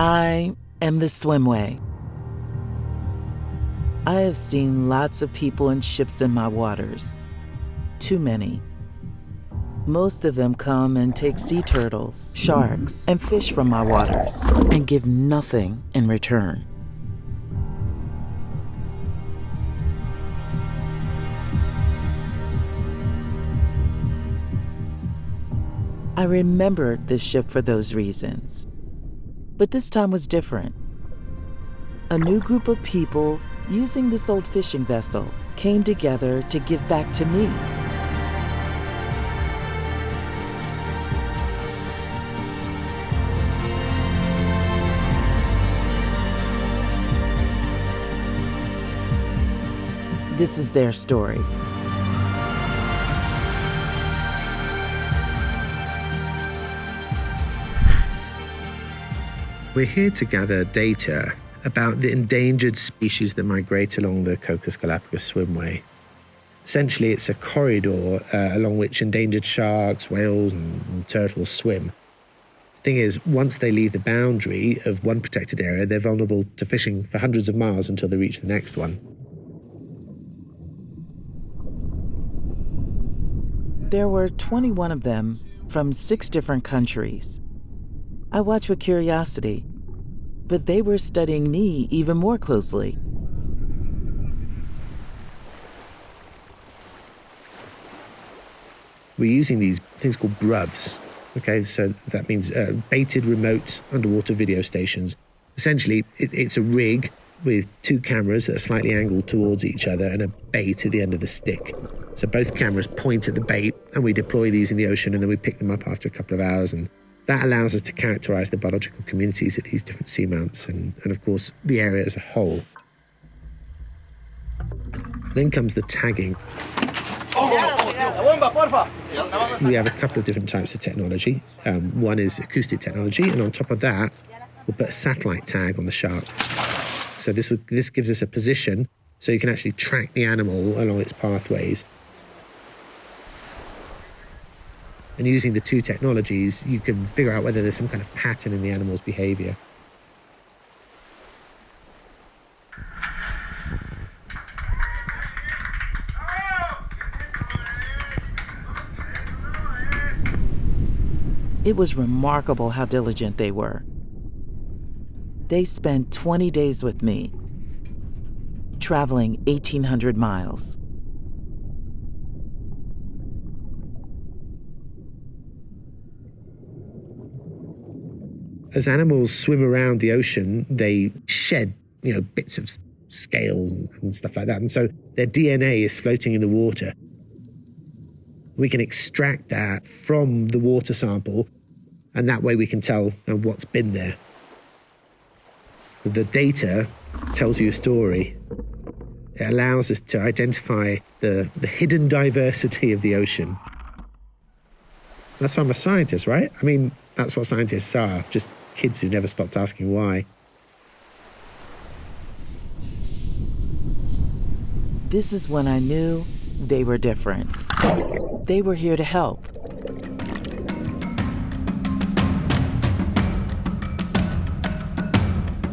I am the Swimway. I have seen lots of people and ships in my waters. Too many. Most of them come and take sea turtles, sharks, and fish from my waters and give nothing in return. I remembered this ship for those reasons. But this time was different. A new group of people using this old fishing vessel came together to give back to me. This is their story. We're here to gather data about the endangered species that migrate along the Cocos-Galapagos Swimway. Essentially, it's a corridor along which endangered sharks, whales, and turtles swim. The thing is, once they leave the boundary of one protected area, they're vulnerable to fishing for hundreds of miles until they reach the next one. There were 21 of them from 6 different countries. I watched with curiosity, but they were studying me even more closely. We're using these things called BRUVs. Okay, so that means baited remote underwater video stations. Essentially, it's a rig with 2 cameras that are slightly angled towards each other and a bait at the end of the stick. So both cameras point at the bait, and we deploy these in the ocean, and then we pick them up after a couple of hours, and that allows us to characterize the biological communities at these different seamounts and of course, the area as a whole. Then comes the tagging. We have a couple of different types of technology. One is acoustic technology, and on top of that, we'll put a satellite tag on the shark. So this gives us a position, so you can actually track the animal along its pathways. And using the 2 technologies, you can figure out whether there's some kind of pattern in the animal's behavior. It was remarkable how diligent they were. They spent 20 days with me, traveling 1,800 miles. As animals swim around the ocean, they shed, bits of scales and stuff like that. And so their DNA is floating in the water. We can extract that from the water sample, and that way we can tell what's been there. The data tells you a story. It allows us to identify the hidden diversity of the ocean. That's why I'm a scientist, right? I mean, that's what scientists are, just kids who never stopped asking why. This is when I knew they were different. They were here to help.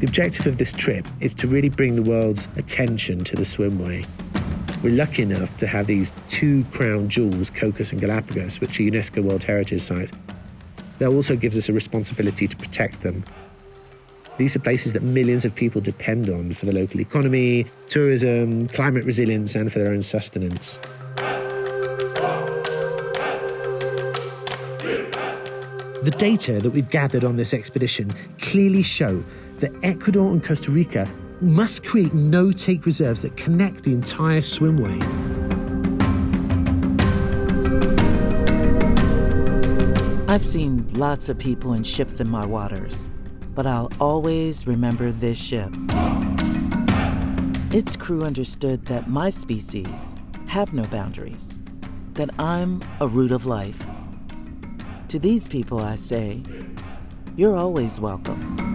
The objective of this trip is to really bring the world's attention to the Swimway. We're lucky enough to have these 2 crown jewels, Cocos and Galapagos, which are UNESCO World Heritage Sites. That also gives us a responsibility to protect them. These are places that millions of people depend on for the local economy, tourism, climate resilience, and for their own sustenance. The data that we've gathered on this expedition clearly show that Ecuador and Costa Rica must create no-take reserves that connect the entire Swimway. I've seen lots of people and ships in my waters, but I'll always remember this ship. Its crew understood that my species have no boundaries, that I'm a root of life. To these people, I say, you're always welcome.